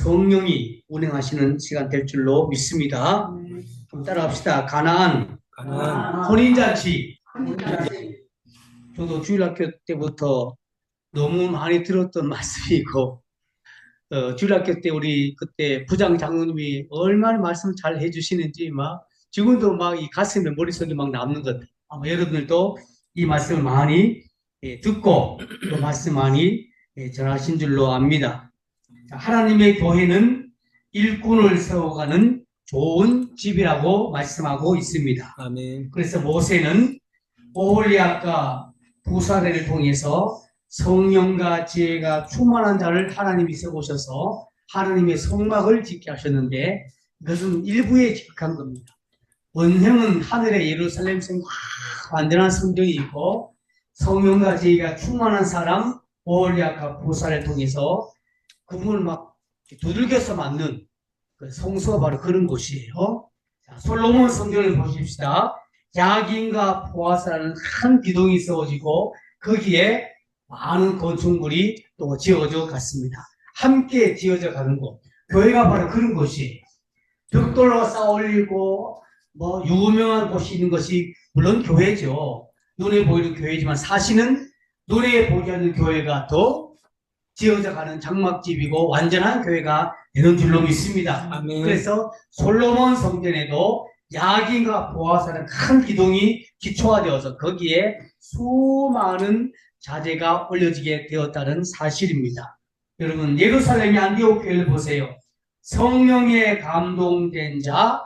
성령이 운행하시는 시간 될 줄로 믿습니다. 좀 따라합시다. 가나안 혼인잔치. 저도 주일학교 때부터 너무 많이 들었던 말씀이고, 주일학교 때 우리 그때 부장 장로님이 얼마나 말씀 잘 해주시는지 지금도 막 이 가슴에 머릿속에 막 남는 것 같아요. 아마 여러분들도 이 말씀을 많이 듣고 또 말씀 많이 전하신 줄로 압니다. 하나님의 교회는 일꾼을 세워가는 좋은 집이라고 말씀하고 있습니다. 아멘. 그래서 모세는 오홀리압과 부사대를 통해서 성령과 지혜가 충만한 자를 하나님이 세우셔서 하나님의 성막을 짓게 하셨는데, 이것은 일부에 집한 겁니다. 원형은 하늘의 예루살렘성 완전한 성전이 있고, 성령과 지혜가 충만한 사람 오홀리압과 부사를 통해서 그분을 막 두들겨서 만든 그 성소가 바로 그런 곳이에요. 자, 솔로몬 성전을 보십시다. 야긴과 보아스라는 한 기둥이 세워지고 거기에 많은 건축물이 또 지어져 갔습니다. 함께 지어져 가는 곳. 교회가 바로 그런 곳이에요. 벽돌로 쌓아 올리고 유명한 곳이 있는 것이 물론 교회죠. 눈에 보이는 교회지만 사실은 눈에 보이지 않는 교회가 더 지어져 가는 장막집이고 완전한 교회가 되는 줄로 믿습니다. 아멘. 그래서 솔로몬 성전에도 야긴과 보아스라는 큰 기둥이 기초화되어서 거기에 수많은 자재가 올려지게 되었다는 사실입니다. 여러분, 예루살렘의 안디옥 교회를 보세요. 성령에 감동된 자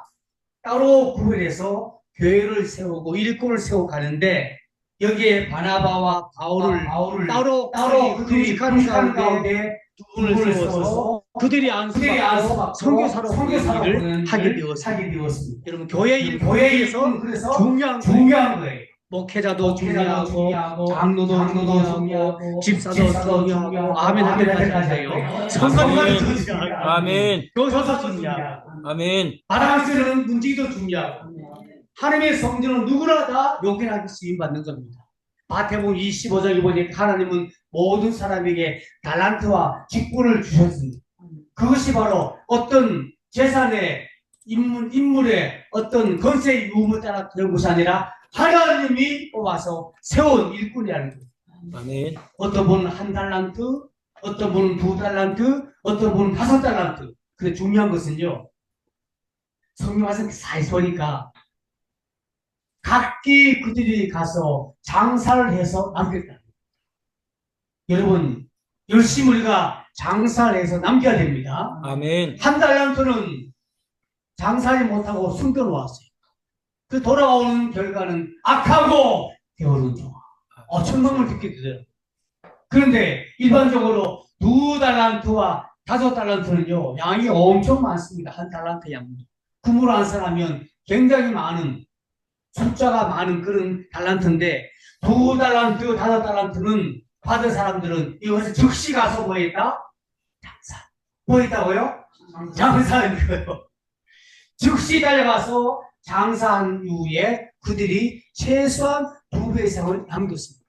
따로 구별해서 교회를 세우고 일꾼을 세워 가는데, 여기에 바나바와 바울을 따로 그들이 가운데 두 분을 세워서 그들이 안수받고 선교사로 일을 하게 되었습니다. 여러분, 교회 일꾼에서 중요한 거예요. 목회자도 중요하고, 장로도 중요하고, 집사도 중요하고, 아멘 하기까지 해요. 선거도 중요하고, 아멘. 교사도 중요하고, 아멘. 바람스러운 문지기도 중요하고, 하나님의 성전은 누구나 다 용케하게 쓰임받는 겁니다. 마태복음 25장에 보니까 하나님은 모든 사람에게 달란트와 직분을 주셨습니다. 그것이 바로 어떤 재산의 인물의 어떤 건세의 유무에 따라 그런 것이 아니라 하나님이 뽑아서 세운 일꾼이라는 거예요. 아멘. 어떤 분은 1달란트, 어떤 분은 2달란트, 어떤 분은 5달란트. 근데 중요한 것은요, 성경 말씀 잘 보니까 각기 그들이 가서 장사를 해서 남겼다. 여러분, 열심히 우리가 장사를 해서 남겨야 됩니다. 아멘. 1달란트는 장사를 못하고 숨겨놓았어요. 그 돌아오는 결과는 악하고 게으른 종아. 천망을 듣게 되더라고요. 그런데 일반적으로 2달란트와 5달란트는요, 양이 엄청 많습니다. 1달란트 양도. 금으로 환산하면 굉장히 많은, 숫자가 많은 그런 달란트인데, 2달란트, 5달란트는 받은 사람들은 이것을 즉시 가서 뭐 했다? 장사. 뭐 했다고요? 장사하는 거예요. 즉시 달려가서 장사한 이후에 그들이 최소한 2배 이상을 남겼습니다.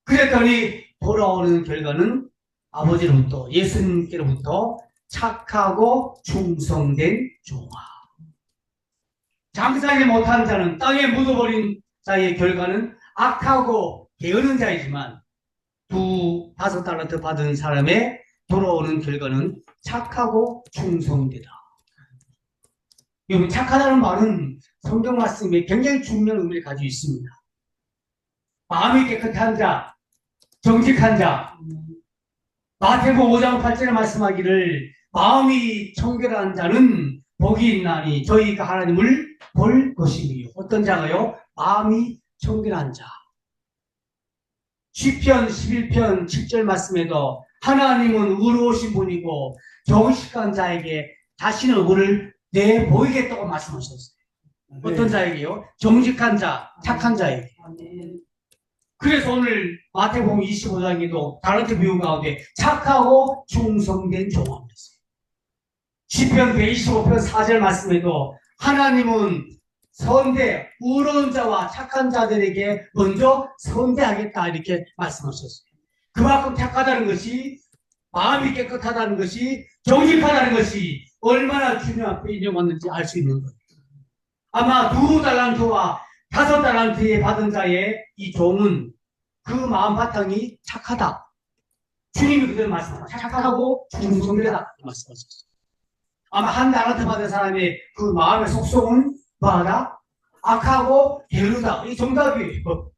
그랬더니 돌아오는 결과는 아버지로부터, 예수님께로부터 착하고 충성된 종아. 장사하지 못한 자는, 땅에 묻어버린 자의 결과는 악하고 게으른 자이지만 5달란트 받은 사람의 돌아오는 결과는 착하고 충성되다. 여러분, 착하다는 말은 성경 말씀에 굉장히 중요한 의미를 가지고 있습니다. 마음이 깨끗한 자, 정직한 자. 마태복음 5장 8절에 말씀하기를 마음이 청결한 자는 복이 있나니 저희가 하나님을 볼 것이며. 어떤 자가요? 마음이 청결한 자. 시편 11편 7절 말씀에도 하나님은 의로우신 분이고 정직한 자에게 자신의 의를 내보이겠다고 말씀하셨어요. 어떤 자에게요? 정직한 자, 착한 자에게. 그래서 오늘 마태복음 25장에도 달란트 비유 가운데 착하고 충성된 종아가 있어요. 시편 125편 4절 말씀에도 하나님은 의로운 자와 착한 자들에게 먼저 선대하겠다 이렇게 말씀하셨어요. 그만큼 착하다는 것이 마음이 깨끗하다는 것이, 정직하다는 것이 얼마나 중요하고 인정받는지 알 수 있는 거예요. 아마 2달란트와 5달란트에 받은 자의 이 종은 그 마음 바탕이 착하다. 주님이 그대로 말씀하셨다. 착하고 충성되다. 말씀하셨어요. 아마 1달란트 받은 사람의 그 마음의 속성은 뭐하다? 악하고 게으르다. 이 정답이에요.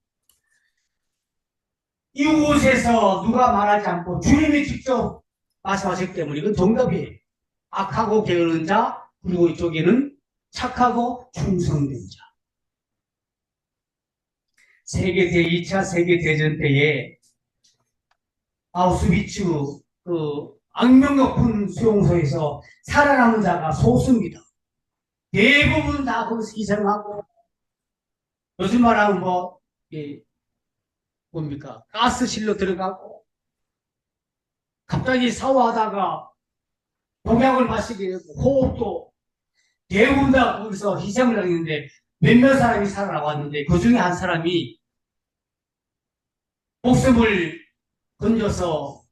이곳에서 누가 말하지 않고 주님이 직접 말씀하셨기 때문에 이건 정답이에요. 악하고 게으른 자, 그리고 이쪽에는 착하고 충성된 자. 2차 세계대전 때에 아우슈비츠 그 악명 높은 수용소에서 살아남은 자가 소수입니다. 대부분 다 거기서 희생하고, 요즘 말하면 뭡니까? 가스실로 들어가고, 갑자기 샤워하다가 농약을 마시게 되고, 호흡도 대부분 다 거기서 희생을 하겠는데, 몇몇 사람이 살아나왔는데, 그 중에 한 사람이 목숨을 건져서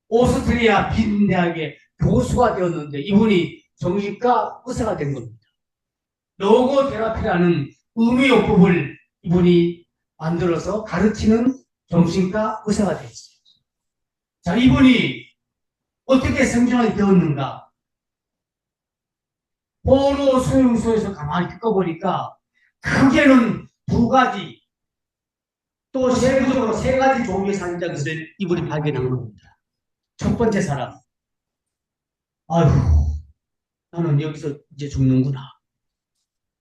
오스트리아 빈 대학의 교수가 되었는데, 이분이 정신과 의사가 된 겁니다. 로고테라피라는 의미요법을 이분이 만들어서 가르치는 정신과 의사가 되었어요. 자, 이분이 어떻게 성장이 되었는가? 포로 수용소에서 가만히 겪어보니까 크게는 2가지, 또 세부적으로 3가지 종류의 살인자 것을 이분이 발견한 겁니다. 첫 번째 사람, 아휴, 나는 여기서 이제 죽는구나.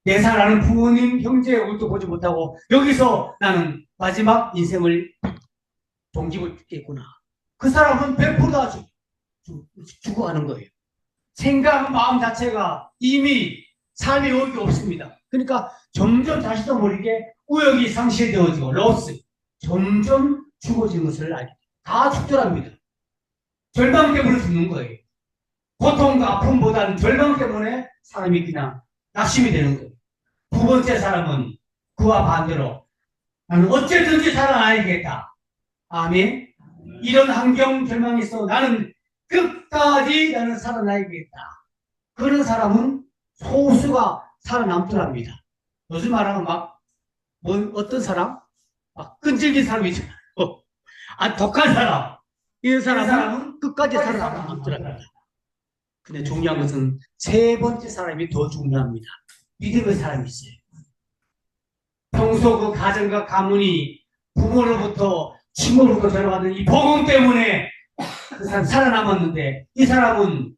내 사랑하는 부모님, 형제, 얼굴도 보지 못하고 여기서 나는 마지막 인생을 종집을 짓겠구나. 그 사람은 100%다 죽어가는 거예요. 생각, 마음 자체가 이미 삶의 의욕이 없습니다. 그러니까 점점 자신도 모르게 의욕이 상실되어지고 로스, 점점 죽어지는 것을 알게 돼요. 다 죽더랍니다. 절망 때문에 죽는 거예요. 고통과 아픔보다는 절망 때문에 사람이 그냥 낙심이 되는 거예요. 2번째 사람은 그와 반대로 나는 어쨌든지 살아나야겠다. 아멘. 이런 환경 절망에서 나는 끝까지 나는 살아나야겠다. 그런 사람은 소수가 살아남더랍니다. 요즘 말하면 어떤 사람? 막 끈질긴 사람이 있잖아요. 독한 사람. 이런 사람은 끝까지 살아남더랍니다. 근데 중요한 것은 3번째 사람이 더 중요합니다. 믿음의 사람이 있어요. 평소 그 가정과 가문이 부모로부터 친구로부터 전해받은 이 복음 때문에 그 사람 살아남았는데, 이 사람은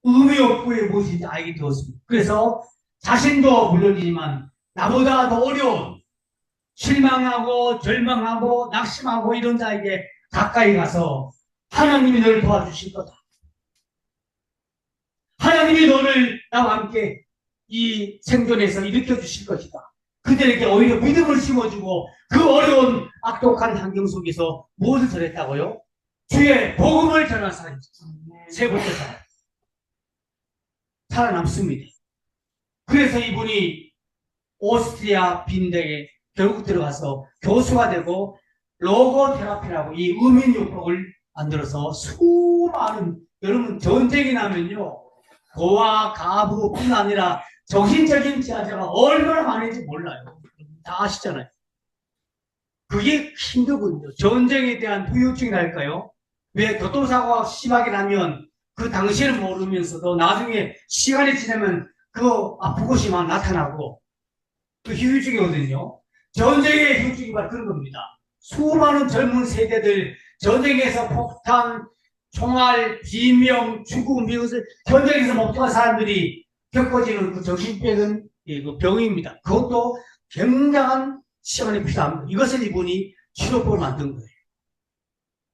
의미욕구의 무엇인지 알게 되었습니다. 그래서 자신도 물론이지만 나보다 더 어려운, 실망하고 절망하고 낙심하고 이런 자에게 가까이 가서 하나님이 너를 도와주실 거다. 하나님이 너를 나와 함께 이 생존에서 일으켜 주실 것이다. 그들에게 오히려 믿음을 심어주고 그 어려운 악독한 환경 속에서 무엇을 전했다고요? 주의 복음을 전한 사람이죠. 3번째 사람. 살아남습니다. 그래서 이분이 오스트리아 빈대에 결국 들어가서 교수가 되고 로고테라피라고 이 의민요법을 만들어서 수많은, 여러분 전쟁이 나면요 고아 가부뿐 아니라 정신적인 지하자가 얼마나 많은지 몰라요. 다 아시잖아요. 그게 힘들거든요. 전쟁에 대한 후유증이 날까요? 왜 교통사고가 심하게 나면 그 당시에는 모르면서도 나중에 시간이 지나면 그 아픈 곳이만 나타나고 그 후유증이거든요. 전쟁의 후유증이 바로 그런 겁니다. 수많은 젊은 세대들 전쟁에서 폭탄, 총알, 비명, 죽음, 이것을 전쟁에서 목격한 사람들이 겪어지는 그 정신병은 그 병입니다. 그것도 굉장한 시간이 필요합니다. 이것을 이분이 치료법을 만든 거예요.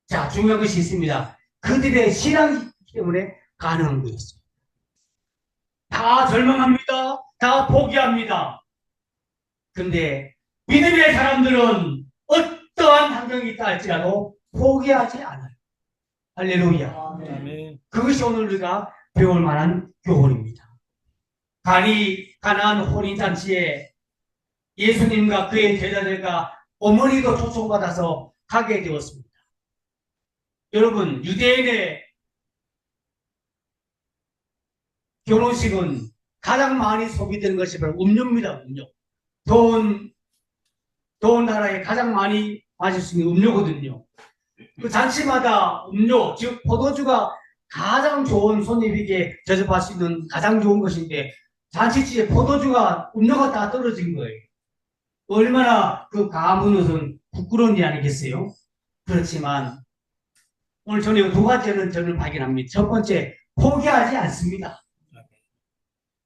자, 중요한 것이 있습니다. 그들의 신앙 때문에 가능한 거였어요. 다 절망합니다. 다 포기합니다. 근데 믿음의 사람들은 어떠한 환경이 있다 할지라도 포기하지 않아요. 할렐루야. 아멘. 그것이 오늘 우리가 배울 만한 교훈입니다. 가나안 혼인잔치에 예수님과 그의 제자들과 어머니도 초청받아서 가게 되었습니다. 여러분, 유대인의 결혼식은 가장 많이 소비되는 것이 바로 음료입니다. 음료. 더운 나라에 가장 많이 마실 수 있는 음료거든요. 그 잔치마다 음료, 즉 포도주가 가장 좋은 손님에게 대접할 수 있는 가장 좋은 것인데 잔치집에 포도주가 음료가 다 떨어진 거예요. 얼마나 그 가문은 부끄러운 일 아니겠어요? 그렇지만 오늘 저는 두 가지는 저는 발견합니다. 첫 번째, 포기하지 않습니다.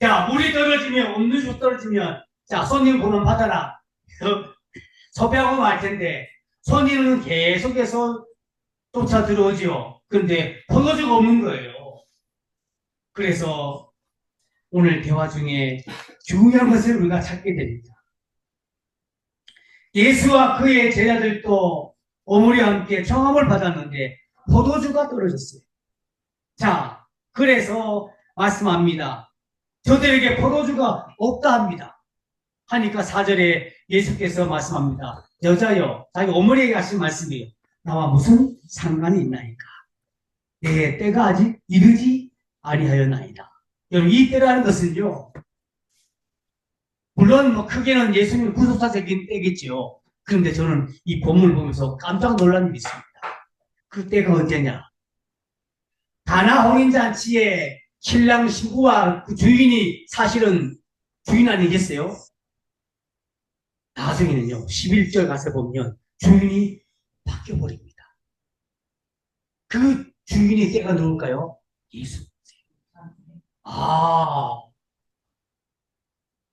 자, 물이 떨어지면, 음료수 떨어지면, 자, 손님 보면 받아라. 섭외하고 말 텐데, 손님은 계속해서 쫓아 들어오지요. 그런데 포도주가 없는 거예요. 그래서 오늘 대화 중에 중요한 것을 우리가 찾게 됩니다. 예수와 그의 제자들도 어머니와 함께 청함을 받았는데 포도주가 떨어졌어요. 자, 그래서 말씀합니다. 저들에게 포도주가 없다 합니다. 하니까 4절에 예수께서 말씀합니다. 여자여, 자기 어머니에게 하신 말씀이에요. 나와 무슨 상관이 있나이까? 내 때가 아직 이르지 아니하였나이다. 여러분, 이 때라는 것은요, 물론 뭐 크게는 예수님 구속사적인 때겠지요. 그런데 저는 이 본문을 보면서 깜짝 놀란 일이 있습니다. 그 때가 언제냐? 가나 혼인잔치에 신랑 신부와 그 주인이 사실은 주인 아니겠어요? 나중에는요, 11절 가서 보면 주인이 바뀌어버립니다. 그 주인이 때가 누굴까요? 예수.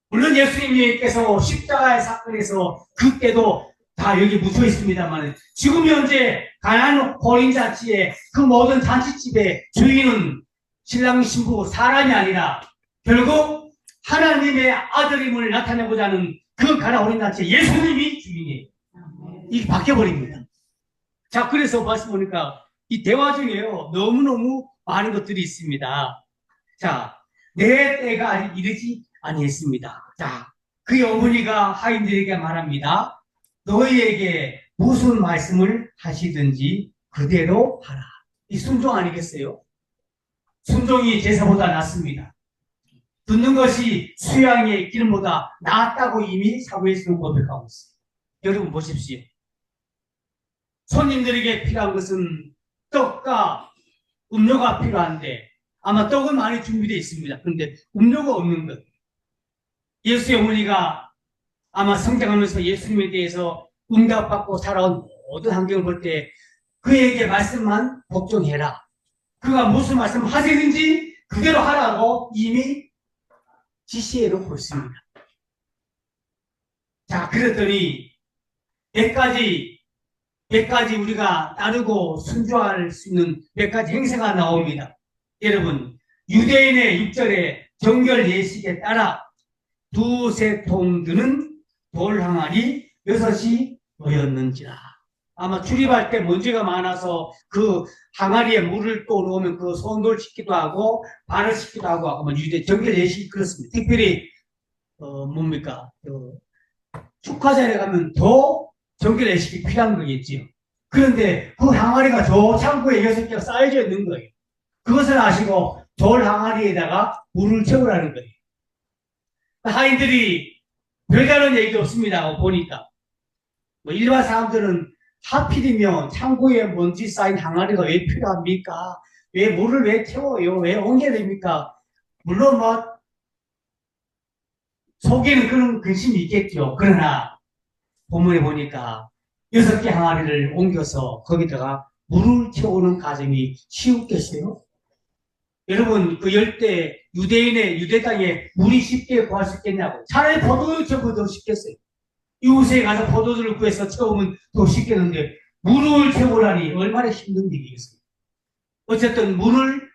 물론 예수님께서 십자가의 사건에서 그때도 다 여기 묻혀 있습니다만 지금 현재 가나안 혼인잔치에 그 모든 잔치집의 주인은 신랑 신부 사람이 아니라 결국 하나님의 아들임을 나타내고자 하는 그 가나안 혼인잔치에 예수님이 주인이에요. 이게 바뀌어버립니다. 자, 그래서 말씀 보니까 이 대화 중에요 너무너무 많은 것들이 있습니다. 자, 내 때가 아직 이르지 아니했습니다. 자, 그의 어머니가 하인들에게 말합니다. 너희에게 무슨 말씀을 하시든지 그대로 하라. 이 순종 아니겠어요? 순종이 제사보다 낫습니다. 듣는 것이 수양의 기름보다 낫다고 이미 사도 예수는 고백하고 있어요. 여러분 보십시오. 손님들에게 필요한 것은 떡과 음료가 필요한데 아마 떡은 많이 준비되어 있습니다. 그런데 음료가 없는 것. 예수의 어머니가 아마 성장하면서 예수님에 대해서 응답받고 살아온 모든 환경을 볼 때 그에게 말씀만 복종해라. 그가 무슨 말씀을 하시는지 그대로 하라고 이미 지시해 놓고 있습니다. 자, 그랬더니 몇 가지 우리가 따르고 순종할 수 있는 몇 가지 행세가 나옵니다. 여러분, 유대인의 6절에 정결 예식에 따라 두세 통 드는 돌 항아리 6이 놓였는지라. 아마 출입할 때 먼지가 많아서 그 항아리에 물을 또 넣으면 그 손돌 씻기도 하고 발을 씻기도 하고 아마 유대 정결 예식이 그렇습니다. 특별히 뭡니까 축하자리에 가면 더 정결 예식이 필요한 거겠지요. 그런데 그 항아리가 저 창고에 6개가 쌓여져 있는 거예요. 그것을 아시고 돌 항아리에다가 물을 채우라는 거예요. 하인들이 별다른 얘기도 없습니다. 보니까 뭐 일반 사람들은 하필이면 창고에 먼지 쌓인 항아리가 왜 필요합니까? 왜 물을 왜 채워요? 왜 옮겨야 됩니까? 물론 뭐 속에는 그런 근심이 있겠죠. 그러나 본문에 보니까 6개 항아리를 옮겨서 거기다가 물을 채우는 과정이 쉬웠겠어요? 여러분 그 열대 유대인의 유대 땅에 물이 쉽게 구할 수 있겠냐고. 차라리 포도주 채우면 더 쉽겠어요. 이웃에 가서 포도주를 구해서 채우면 더 쉽겠는데 물을 채우라니 얼마나 힘든 일이겠어요. 어쨌든 물을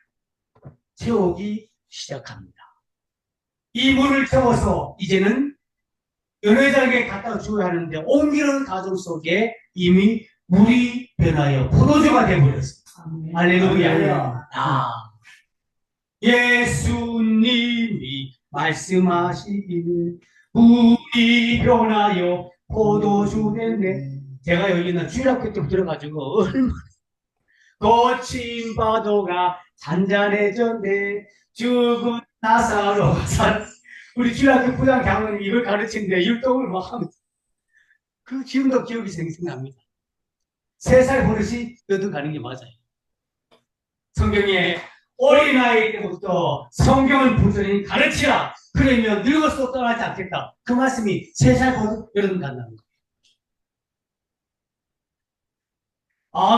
채우기 시작합니다. 이 물을 채워서 이제는 연회장에 갖다 줘야 하는데 옮기는 과정 속에 이미 물이 변하여 포도주가 되어버렸어요. 할렐루야. 예수님이 말씀하시기를 물이 변하여 포도주 됐네. 제가 여기는 주일학교 때 들어가지고 거친 파도가 잔잔해졌네. 죽은 나사로가 산. 우리 주일학교 부장 장로님 이걸 가르치는데 율동을 막 하면서 그 지금도 기억이 생생납니다. 3살 버릇이 엿가는 게 맞아요. 성경에 어린아이 때부터 성경을 부지런히 가르치라. 그러면 늙어서 떠나지 않겠다. 그 말씀이 3살 버릇 엿간다는 거예요.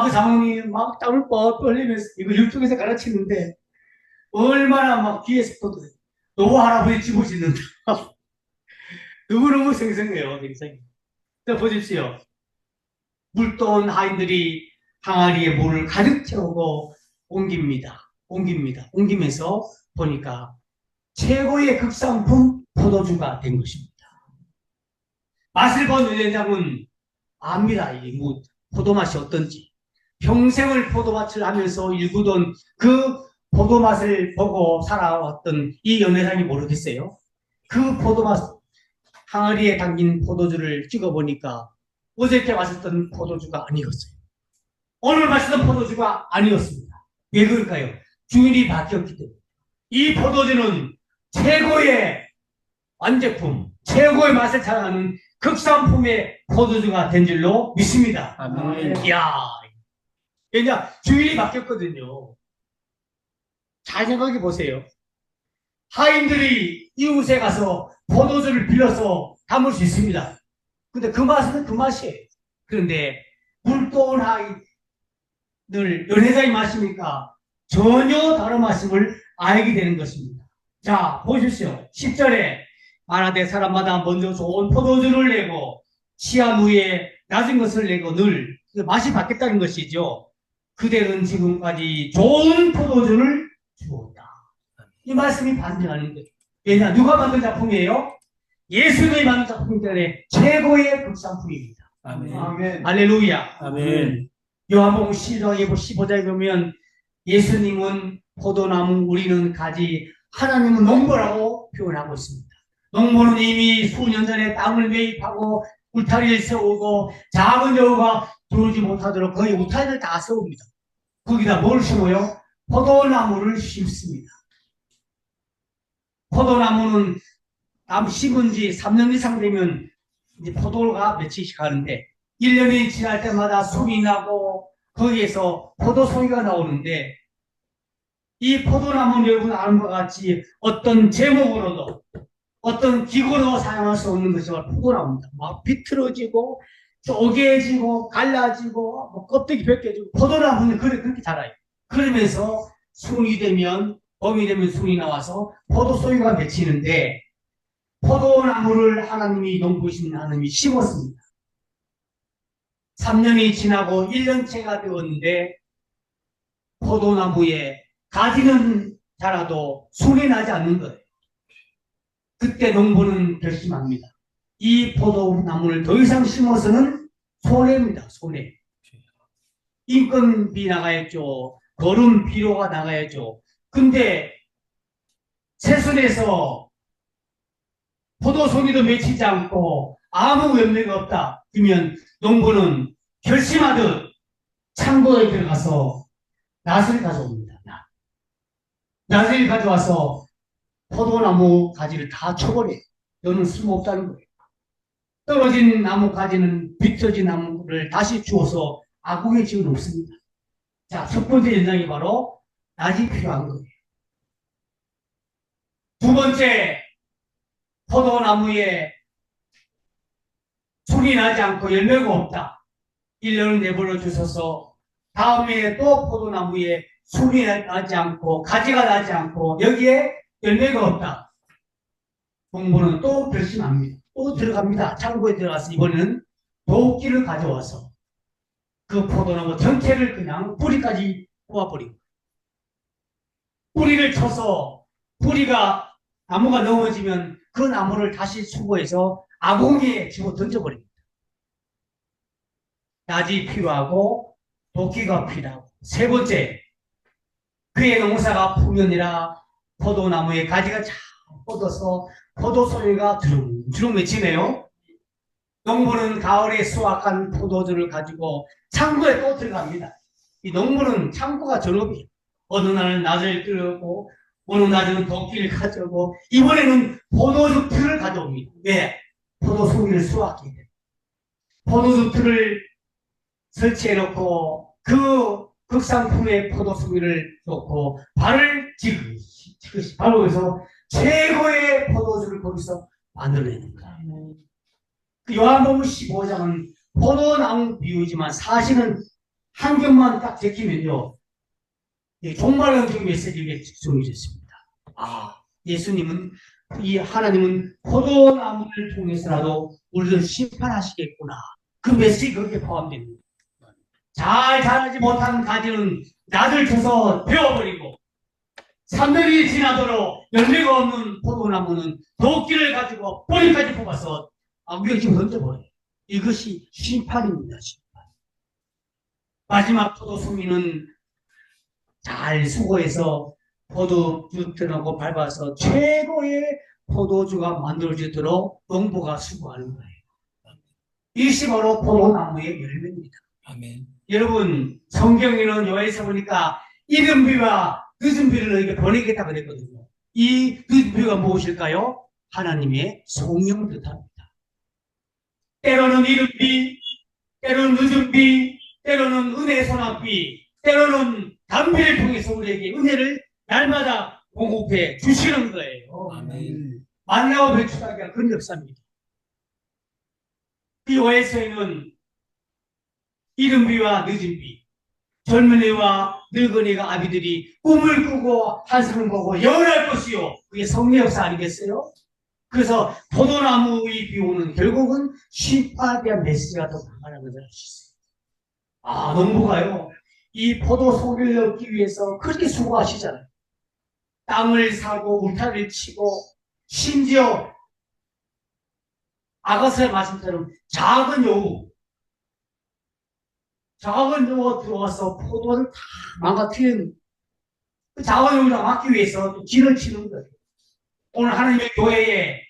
그 장로님 막 땀을 뻘뻘 흘리면서 이거 율동에서 가르치는데 얼마나 막 귀에서 떠들어요. 노아 할아버지 집어짓는다. 너무너무 생생해요, 굉장히. 자, 보십시오. 물돈 하인들이 항아리에 물을 가득 채우고 옮깁니다. 옮기면서 보니까 최고의 극상품 포도주가 된 것입니다. 맛을 본 위원장은 압니다. 이 포도맛이 어떤지. 평생을 포도밭을 하면서 일구던 그 포도맛을 보고 살아왔던 이 연회장이 모르겠어요. 그 포도맛, 항아리에 담긴 포도주를 찍어보니까 어저께 마셨던 포도주가 아니었어요. 오늘 마시던 포도주가 아니었습니다. 왜 그럴까요? 주인이 바뀌었기 때문에. 이 포도주는 최고의 완제품, 최고의 맛을 자랑하는 극상품의 포도주가 된 줄로 믿습니다. 아멘. 이야, 이제 주인이 바뀌었거든요. 잘 생각해 보세요. 하인들이 이웃에 가서 포도주를 빌려서 담을 수 있습니다. 근데 그 맛은 그 맛이에요. 그런데 물돈 하인들 연회장이 마시니까 전혀 다른 말씀을 알게 되는 것입니다. 자, 보십시오. 10절에 말하되 사람마다 먼저 좋은 포도주를 내고 취한 후에 낮은 것을 내고 늘 맛이 바뀌었다는 것이죠. 그대는 지금까지 좋은 포도주를 주었다. 이 말씀이 반증하는 거죠. 왜냐? 누가 만든 작품이에요? 예수님이 만든 작품이기 때문에 최고의 극상품입니다. 아멘. 아멘. 할렐루야. 아멘. 요한복음 15장에 보면 예수님은 포도나무, 우리는 가지, 하나님은 농부라고 표현하고 있습니다. 농부는 이미 수년 전에 땅을 매입하고 울타리를 세우고 작은 여우가 들어오지 못하도록 거의 울타리를 다 세웁니다. 거기다 뭘 심어요? 포도나무를 심습니다. 포도나무는 나무 심은 지 3년 이상 되면 이제 포도가 맺히기 하는데 1년이 지날 때마다 숨이 나고 거기에서 포도송이가 나오는데 이 포도나무는 여러분 아는 것 같이 어떤 제목으로도 어떤 기구로 사용할 수 없는 것이 바로 포도나무입니다. 막 비틀어지고 쪼개지고 갈라지고 뭐 껍데기 벗겨지고 포도나무는 그렇게 자라요. 그러면서 순이 되면 봄이 되면 순이 나와서 포도송이가 맺히는데 포도나무를 하나님이 농부이신 하나님이 심었습니다. 3년이 지나고 1년째가 되었는데 포도나무에 가지는 자라도 순이 나지 않는 거예요. 그때 농부는 결심합니다. 이 포도나무를 더 이상 심어서는 손해입니다. 손해. 인건비 나가야죠. 거름 비료가 나가야죠. 근데 새순에서 포도송이도 맺히지 않고 아무 열매가 없다. 그러면 농부는 결심하듯 창고에 들어가서 낫을 가져옵니다. 낫을 가져와서 포도나무 가지를 다 쳐버려요. 너는 쓸모없다는 거예요. 떨어진 나무 가지는 비틀어진 나무를 다시 주워서 아궁이에 지어 놓습니다. 자, 첫 번째 현상이 바로 낫이 필요한 거예요. 두 번째, 포도나무에 순이 나지 않고 열매가 없다. 1년을 내버려 주셔서 다음에 또 포도나무에 순이 나지 않고 가지가 나지 않고 여기에 열매가 없다. 농부는 또 결심합니다. 또 들어갑니다. 창고에 들어가서 이번에는 도끼를 가져와서 그 포도나무 전체를 그냥 뿌리까지 뽑아버리고 뿌리를 쳐서 뿌리가 나무가 넘어지면 그 나무를 다시 수거해서 아궁이에 집어 던져버립니다. 낫이 필요하고 도끼가 필요하고 세 번째, 그의 농사가 풍년이라 포도나무에 가지가 잘 뻗어서 포도송이가 주름 맺히네요. 농부는 가을에 수확한 포도주를 가지고 창고에 또 들어갑니다. 이 농부는 창고가 전업이에요. 어느 날은 낫을 끌고, 어느 날은 도끼를 가져오고, 이번에는 포도주 틀을 가져옵니다. 왜? 포도 송이를 수확해야 돼요. 포도주 틀을 설치해놓고, 그 극상품의 포도 송이를 놓고, 발을 지그시 밟으면서 최고의 포도주를 거기서 만들어내는 거예요. 그 요한복음 15장은 포도나무 비유지만 사실은 한 겹만 딱 제끼면요. 종말론적 메시지가 집중됐습니다. 아, 예수님은, 이 하나님은 포도나무를 통해서라도 우리를 심판하시겠구나. 그 메시지 그렇게 포함됩니다. 잘 자라지 못하는 가지는 낫을 쳐서 베어버리고, 산들이 지나도록 열매가 없는 포도나무는 도끼를 가지고 뿌리까지 뽑아서 우리가 던져버려요. 이것이 심판입니다. 심판. 마지막 포도송이는 잘 수고해서 포도주 들어가고 밟아서 최고의 포도주가 만들어지도록 농부가 수고하는 거예요. 이것이 바로 포도나무의 열매입니다. 아멘. 여러분, 성경에는 요한에서 보니까 이른 비와 늦은 비를 너에게 보내겠다고 그랬거든요. 이 늦은 비가 무엇일까요? 하나님의 성령 뜻합니다. 때로는 이른 비, 때로는 늦은 비, 때로는 은혜의 소낙비, 때로는 단비를 통해서 우리에게 은혜를 날마다 공급해 주시는 거예요. 아멘. 만나와 배출하기가 그런 역사입니다. 이 오해서에는 이른 비와 늦은 비, 젊은이와 늙은이가 아비들이 꿈을 꾸고 한숨을 보고 영원할 것이요. 그게 성령 역사 아니겠어요? 그래서 포도나무의 비유는 결국은 심판에 대한 메시지가 더 강하다는 것을 알 수 있어요. 아, 농부가요, 이 포도 송이를 얻기 위해서 그렇게 수고하시잖아요. 땅을 사고 울타리를 치고, 심지어 아가서의 말씀처럼 작은 여우가 들어와서 포도를 다 망가뜨리는, 그 작은 여우를 막기 위해서 또 길을 치는 거예요. 오늘 하나님의 교회에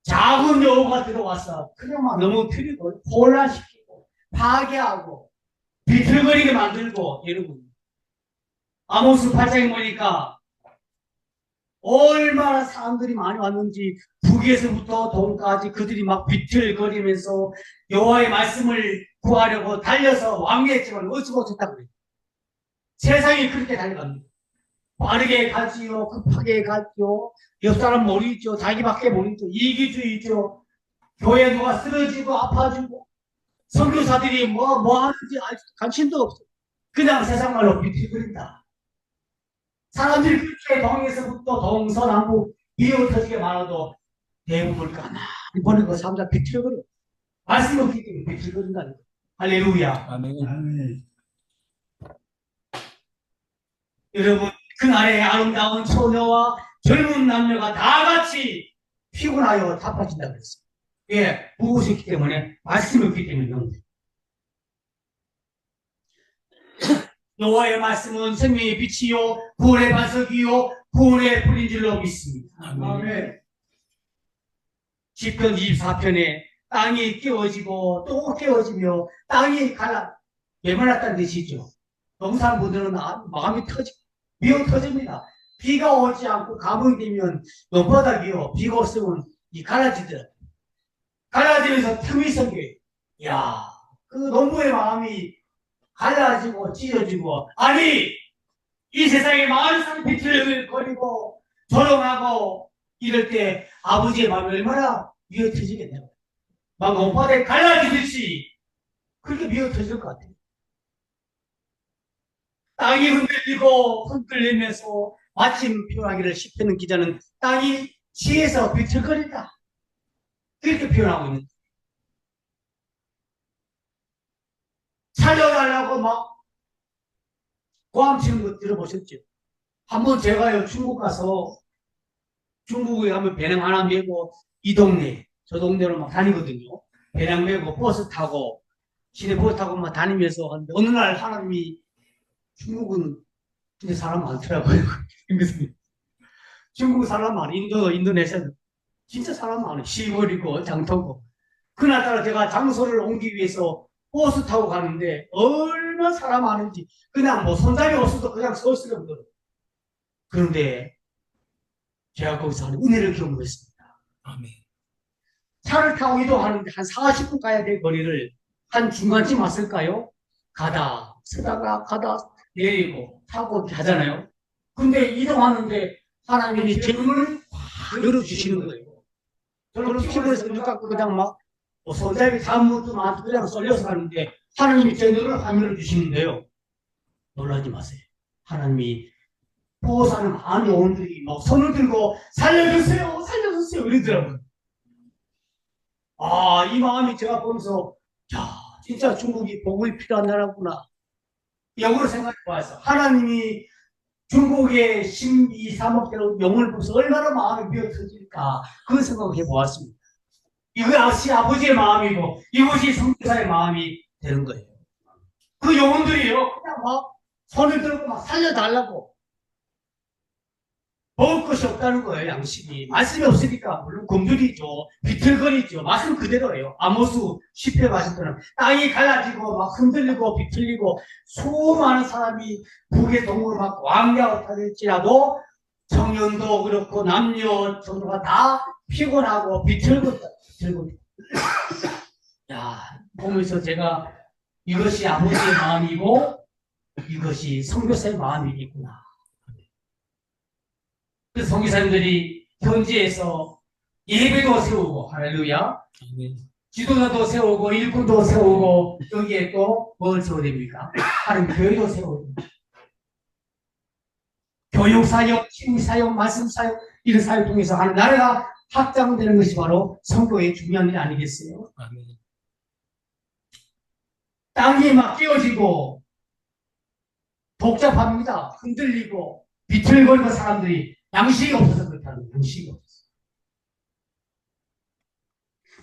작은 여우가 들어와서 그냥 막 넘어뜨리고 혼란시키고 파괴하고 비틀거리게 만들고. 여러분, 아모스 8장에 보니까 얼마나 사람들이 많이 왔는지 북에서부터 동까지 그들이 막 비틀거리면서 여호와의 말씀을 구하려고 달려서 왕래했지만 어찌 못했다고 그래요. 세상이 그렇게 달려갑니다. 빠르게 가지요, 급하게 가지요, 옆 사람 모르죠, 자기밖에 모르죠, 이기주의죠, 교회 누가 쓰러지고 아파지고, 선교사들이 뭐 하는지 관심도 없어. 그냥 세상 말로 비틀거린다. 사람들이 그렇게 동에서부터 동서남북 미어터지게 많아도 대부분 가만히 보는 거 사람들 비틀거려. 말씀 없기 때문에 비틀거린다는 거. 할렐루야. 아멘. 여러분, 그날의 아름다운 소녀와 젊은 남녀가 다 같이 피곤하여 타파진다고 그랬어요. 예, 무엇이었기 때문에? 말씀이 없기 때문에. 여호와의 말씀은 생명의 빛이요 구원의 반석이요 구원의 불인 줄로 믿습니다. 아멘. 시편 24편에 땅이 깨어지고 또 깨어지며 땅이 메말랐다는 뜻이죠. 농산부들은 마음이 미어 터집니다. 비가 오지 않고 가뭄이 되면 논바닥이요, 비가 없으면 갈라지더라고요. 갈라지면서 틈이 생겨요. 이야, 그 농부의 마음이 갈라지고 찢어지고, 아니 이 세상에 많은 사람이 비틀거리고 조롱하고 이럴 때 아버지의 마음이 얼마나 미어터지겠냐고. 막 논바닥에 갈라지듯이 그렇게 미어터질 것 같아요. 땅이 흔들리고 흔들리면서 마침 표현하기를 시편 기자는 땅이 지에서 비틀거린다, 그렇게 표현하고 있는. 살려달라고 막 고함치는 거 들어보셨죠? 한번 제가요 중국 가서, 중국에 가면 배낭 하나 메고 이 동네 저 동네로 막 다니거든요. 배낭 메고 버스 타고 시내버스 타고 막 다니면서 하는데 어느 날 하나님이, 중국은 진짜 사람 많더라고요. 중국 사람 많아. 인도네시아 진짜 사람 많아. 시골이고 장터고. 그날따라 제가 장소를 옮기기 위해서 버스 타고 가는데 얼마나 사람 많은지 그냥 뭐 손잡이 없어도 그냥 서 있으려고. 그런데 제가 거기서 하는 은혜를 경험했습니다. 아멘. 차를 타고 이동하는데 한 40분 가야 될 거리를 한 중간쯤 왔을까요? 가다 서다가 가다 내리고 타고 이렇게 하잖아요. 근데 이동하는데 하나님이 제 문을 확 열어주시는 거예요. 저는 피곤해서 눈 감고 그냥 막 손잡이 잡무도 많고 그냥 쏠려서 가는데 하나님이 제 눈을 확 열어주시는데요. 놀라지 마세요. 하나님이 보호사는 많은 영혼들이 막 손을 들고 살려주세요, 살려주세요 이러더라고요. 아, 이 마음이 제가 보면서 야, 진짜 중국이 복음이 필요한 나라구나. 역으로 생각해 보았어. 하나님이 중국의 신비 사목대로 영혼을 보면서 얼마나 마음이 미어 터질까 그 생각을 해보았습니다. 이것이 아버지의 마음이고 이것이 성교사의 마음이 되는 거예요. 그 영혼들이요 그냥 막 손을 들고 막 살려달라고. 먹을 것이 없다는 거예요. 양식이 말씀이 없으니까 물론 굶주리죠, 비틀거리죠. 말씀 그대로예요. 아모스 10회 말씀처럼 땅이 갈라지고 막 흔들리고 비틀리고 수많은 사람이 북의 동으로 막 왕래하고 탈지라도 청년도 그렇고 남녀 정도가 다 피곤하고 비틀고. 야, 보면서 제가 이것이 아버지의 마음이고 이것이 선교사의 마음이겠구나. 그래서 선교사님들이 현지에서 예배도 세우고, 할렐루야. 지도자도 세우고, 일꾼도 세우고, 여기에 또 뭘 세워야 됩니까? 다른 교회도 세우고. 교육사역, 심사역, 말씀사역, 이런 사역 통해서 하는 나라가 확장되는 것이 바로 선교의 중요한 일 아니겠어요? 아멘. 땅이 막 끼어지고, 복잡합니다. 흔들리고, 비틀거리고 사람들이 양식이 없어서 그렇다는 거예요. 양식이 없어서.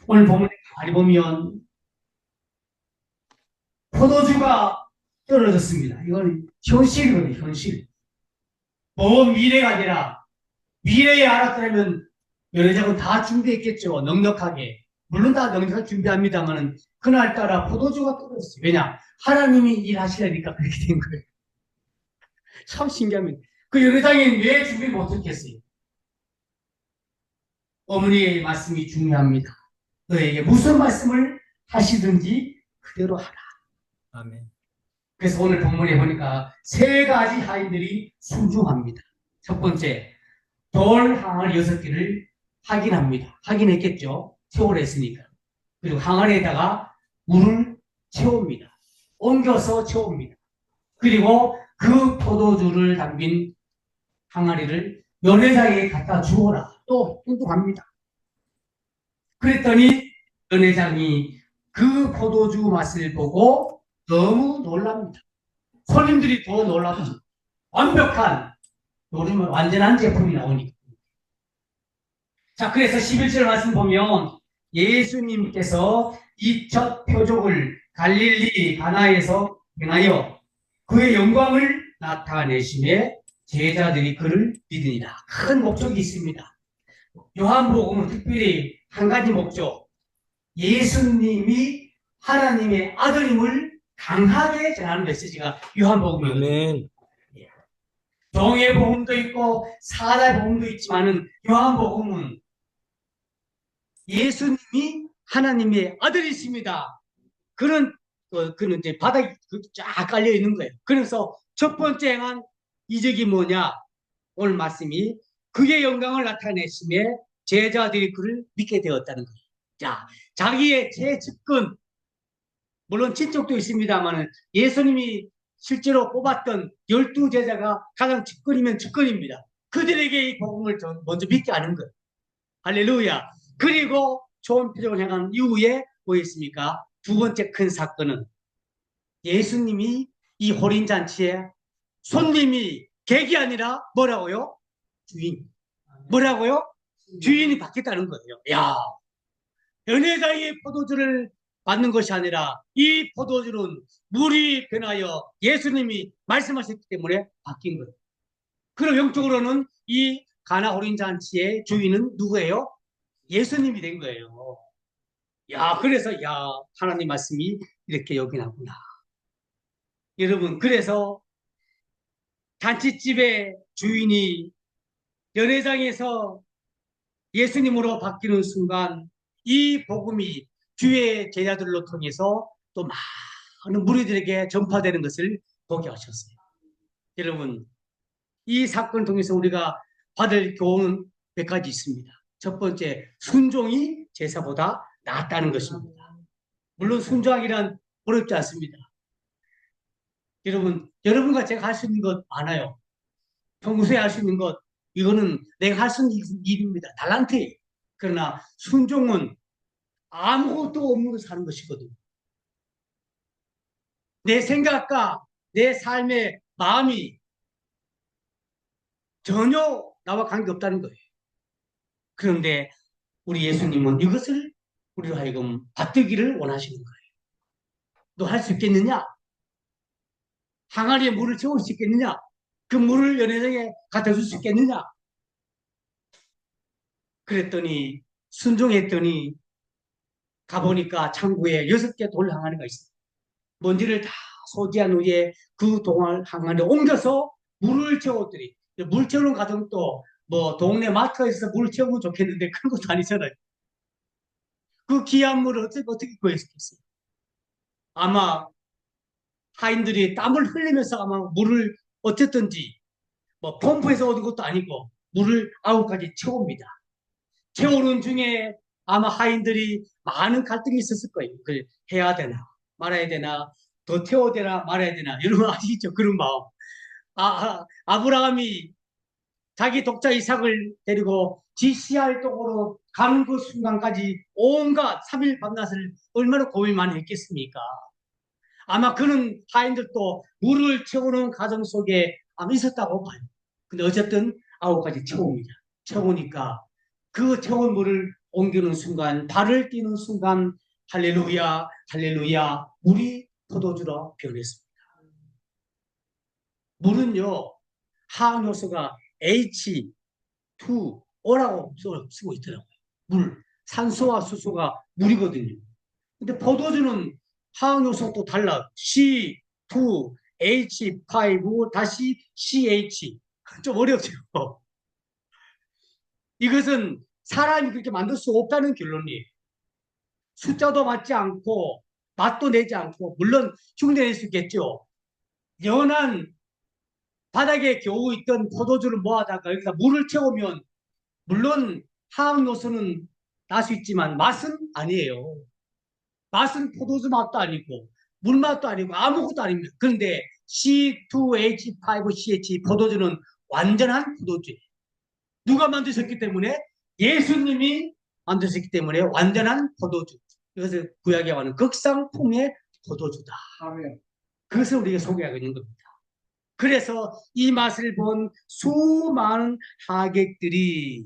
오늘 본문에 많이 보면 포도주가 떨어졌습니다. 이건 현실이거든요. 현실. 뭐 미래가 아니라 미래에 알았다면 연회장은 다 준비했겠죠. 넉넉하게. 물론 다 넉넉하게 준비합니다만 그날따라 포도주가 떨어졌어요. 왜냐? 하나님이 일하시려니까 그렇게 된 거예요. 참 신기합니다. 그 연회장이 왜 준비 못했겠어요? 어머니의 말씀이 중요합니다. 너에게 무슨 말씀을 하시든지 그대로 하라. 아멘. 그래서 오늘 본문에 보니까 세 가지 하인들이 순종합니다. 첫 번째, 돌 항아리 6개를 확인합니다. 확인했겠죠? 채우려 했으니까. 그리고 항아리에다가 물을 채웁니다. 옮겨서 채웁니다. 그리고 그 포도주를 담긴 항아리를 연회장에 갖다 주어라. 또 순종합니다. 그랬더니 연회장이 그 포도주 맛을 보고 너무 놀랍니다. 손님들이 더 놀랍죠. 완벽한, 요즘은 완전한 제품이 나오니까. 자, 그래서 11절 말씀 보면 예수님께서 이 첫 표적을 갈릴리 가나에서 행하여 그의 영광을 나타내심에 제자들이 그를 믿으니라. 큰 목적이 있습니다. 요한복음은 특별히 한 가지 목적, 예수님이 하나님의 아들임을 강하게 전하는 메시지가 요한복음이거든요. 종의 복음도 있고 사자의 복음도 있지만은 요한복음은 예수님이 하나님의 아들이십니다. 그는 이제 바닥이 쫙 깔려 있는 거예요. 그래서 첫 번째 행한 이적이 뭐냐? 오늘 말씀이 그의 영광을 나타내심에 제자들이 그를 믿게 되었다는 거예요. 자, 자기의 최측근, 물론 친척도 있습니다만 예수님이 실제로 뽑았던 12제자가 가장 측근이면 측근입니다. 그들에게 이 복음을 먼저 믿게 하는 거예요. 할렐루야. 그리고 좋은 표적을 행한 이후에 뭐 있습니까? 두 번째 큰 사건은 예수님이 이 호린잔치에 손님이 객이 아니라 뭐라고요? 주인. 뭐라고요? 주인이 바뀌었다는 거예요. 야, 연회장의 포도주를 받는 것이 아니라 이 포도주는 물이 변하여 예수님이 말씀하셨기 때문에 바뀐 거예요. 그럼 영적으로는 이 가나 호린잔치의 주인은 누구예요? 예수님이 된 거예요. 야, 그래서 야, 하나님 말씀이 이렇게 여기나구나. 여러분, 그래서 잔치집의 주인이 연회장에서 예수님으로 바뀌는 순간 이 복음이 주의 제자들로 통해서 또 많은 무리들에게 전파되는 것을 보게 하셨어요. 여러분, 이 사건을 통해서 우리가 받을 교훈은 몇 가지 있습니다. 첫 번째, 순종이 제사보다 낫다는 것입니다. 물론 순종이란 어렵지 않습니다. 여러분, 여러분과 제가 할 수 있는 것 많아요. 평소에 할 수 있는 것, 이거는 내가 할 수 있는 일입니다. 달란트예요. 그러나 순종은 아무것도 없는 것을 하는 것이거든요. 내 생각과 내 삶의 마음이 전혀 나와 관계없다는 거예요. 그런데 우리 예수님은 이것을 우리로 하여금 받들기를 원하시는 거예요. 너 할 수 있겠느냐? 항아리에 물을 채울 수 있겠느냐? 그 물을 연회장에 갖다 줄 수 있겠느냐? 그랬더니 순종했더니 가보니까 창고에 6개 돌 항아리가 있어요. 먼지를 다 소지한 후에 그 동안 항아리에 옮겨서 물을 채웠더니 물 채우는 과정도 뭐 동네 마트에서 물 채우면 좋겠는데 그런 것도 아니잖아요. 그 귀한 물을 어떻게 구했겠어요? 아마 하인들이 땀을 흘리면서 아마 물을 어쨌든지 뭐 펌프에서 얻은 것도 아니고 물을 9가지 채웁니다. 채우는 중에 아마 하인들이 많은 갈등이 있었을 거예요. 그걸 해야 되나 말아야 되나 더 태워야 되나 말아야 되나 여러분 아시죠? 그런 마음. 아브라함이 자기 독자 이삭을 데리고 지시할 쪽으로 가는 그 순간까지 온갖 3일 밤낮을 얼마나 고민 많이 했겠습니까? 아마 그는 하인들도 물을 채우는 과정 속에 아마 있었다고 봐요. 근데 어쨌든 9가지 채웁니다. 채우니까 그 채운 물을 옮기는 순간, 발을 띄는 순간, 할렐루야, 할렐루야, 물이 포도주로 변했습니다. 물은요, 화학 요소가 H2O라고 쓰고 있더라고요. 물, 산소와 수소가 물이거든요. 근데 포도주는 화학 요소가 또 달라. C2H5 다시 CH. 좀 어렵죠. 이것은 사람이 그렇게 만들 수 없다는 결론이에요. 숫자도 맞지 않고 맛도 내지 않고 물론 흉내낼 수 있겠죠. 연한 바닥에 겨우 있던 포도주를 모아다가 여기다 물을 채우면 물론 화학 요소는 날 수 있지만 맛은 아니에요. 맛은 포도주 맛도 아니고 물 맛도 아니고 아무것도 아닙니다. 그런데 C2H5CH 포도주는 완전한 포도주예요. 누가 만드셨기 때문에? 예수님이 만드셨기 때문에 완전한 포도주. 이것을 구약에 말하는 극상품의 포도주다. 그것을 우리가 소개하고 있는 겁니다. 그래서 이 맛을 본 수많은 하객들이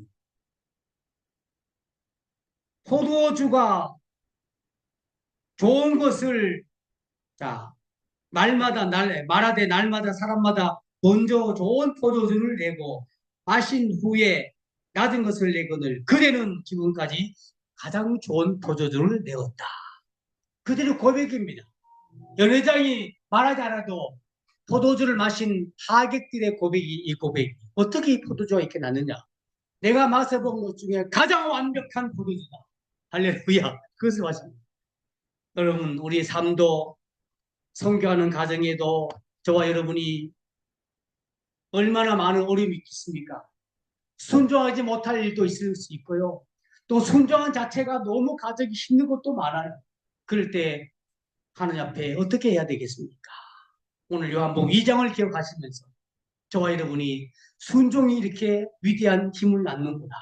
포도주가 좋은 것을 자 말하되 날마다 사람마다 먼저 좋은 포도주를 내고 마신 후에 낮은 것을 내거늘 그대는 지금까지 가장 좋은 포도주를 내었다. 그대로 고백입니다. 연회장이 말하지 않아도 포도주를 마신 하객들의 고백이 이 고백이 어떻게 이 포도주가 이렇게 났느냐. 내가 마셔본 것 중에 가장 완벽한 포도주다. 할렐루야. 그것을 마십니다. 여러분 우리 삶도 성교하는 과정에도 저와 여러분이 얼마나 많은 어려움이 있겠습니까? 순종하지 못할 일도 있을 수 있고요. 또 순종한 자체가 너무 가정이 힘든 것도 많아요. 그럴 때 하나님 앞에 어떻게 해야 되겠습니까? 오늘 요한복음 2장을 기억하시면서 저와 여러분이 순종이 이렇게 위대한 힘을 낳는구나.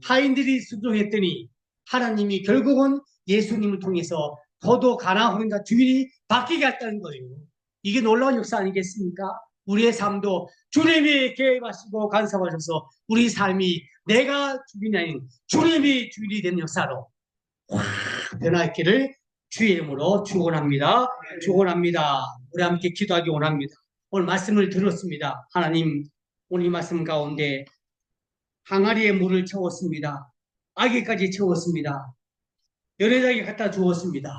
하인들이 순종했더니 하나님이 결국은 예수님을 통해서 포도 가나혼인가 주인이 바뀌게 했다는 거예요. 이게 놀라운 역사 아니겠습니까? 우리의 삶도 주님이 계획하시고 간섭하셔서 우리 삶이 내가 주인이 아닌 주님이 주인이 되는 역사로 확 변화했기를 주의 이름으로 축원합니다. 축원합니다. 우리 함께 기도하기 원합니다. 오늘 말씀을 들었습니다. 하나님 오늘 이 말씀 가운데 항아리에 물을 채웠습니다. 아기까지 채웠습니다. 연회장에 갖다 주었습니다.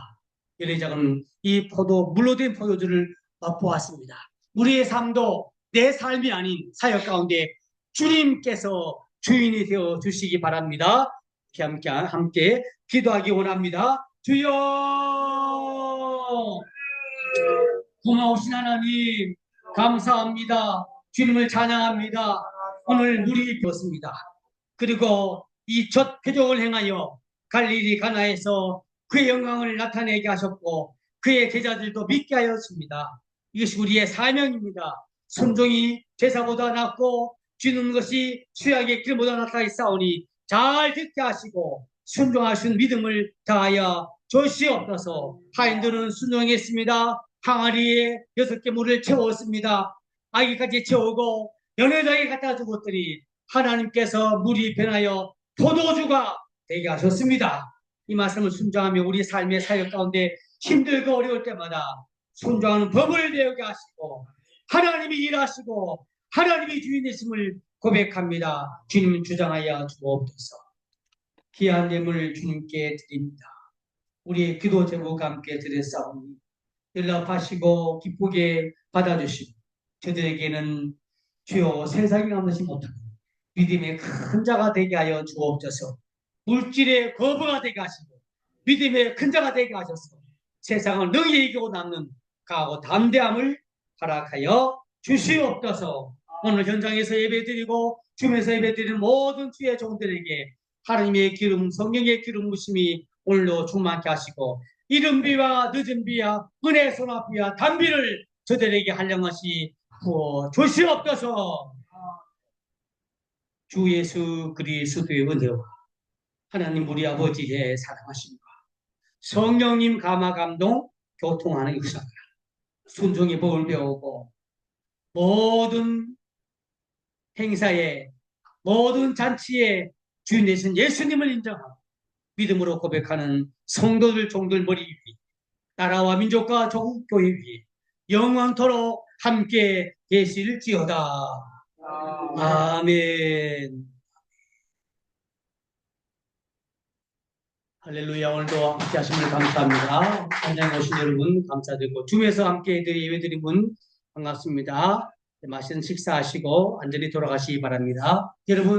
연회장은 이 물로 된 포도주를 맛보았습니다. 우리의 삶도 내 삶이 아닌 사역 가운데 주님께서 주인이 되어 주시기 바랍니다. 함께 기도하기 원합니다. 주여, 고마우신 하나님 감사합니다. 주님을 찬양합니다. 오늘 물이 비었습니다. 그리고 이 첫 표적을 행하여 갈릴리 가나에서 그의 영광을 나타내게 하셨고 그의 제자들도 믿게 하였습니다. 이것이 우리의 사명입니다. 순종이 제사보다 낫고 주는 것이 수약의 길보다 낫다 했사오니 잘 듣게 하시고 순종하신 믿음을 다하여 주시옵소서. 하인들은 순종했습니다. 항아리에 6개 물을 채웠습니다. 아기까지 채우고 연회장에 갖다 주었더니 하나님께서 물이 변하여 포도주가 되게 하셨습니다. 이 말씀을 순종하며 우리 삶의 사역 가운데 힘들고 어려울 때마다 순종하는 법을 배우게 하시고 하나님이 일하시고 하나님이 주인이심을 고백합니다. 주님 주장하여 주옵소서. 귀한 예물을 주님께 드립니다. 우리의 기도 제목과 함께 드렸사오니 연락하시고 기쁘게 받아주시고 저들에게는 주여 세상에 남지 못하는 믿음의 큰 자가 되게 하여 주옵소서. 물질의 거부가 되게 하시고 믿음의 큰 자가 되게 하셔서 세상을 능히 이기고 남는 강하고 담대함을 허락하여 주시옵소서. 오늘 현장에서 예배드리고 주면서 예배드리는 모든 주의 종들에게 하나님의 기름, 성령의 기름 부심이 오늘도 충만케 하시고 이른 비와 늦은 비와 은혜 소나비와 단비를 저들에게 한량없이 부어 주시옵소서. 주 예수 그리스도의 은혜와 하나님 우리 아버지의 사랑하심과 성령님 감화 감동 교통하는 역사가 순종의 법을 배우고 모든 행사에 모든 잔치에 주인 되신 예수님을 인정하고 믿음으로 고백하는 성도들 종들 머리 위 나라와 민족과 조국 교회 위에 영원토록 함께 계실지어다. 아멘. 할렐루야. 오늘도 함께 하심을 감사합니다. 현장에 오신 여러분 감사드리고 줌에서 함께 예배드린 분 반갑습니다. 맛있는 식사하시고 안전히 돌아가시기 바랍니다. 여러분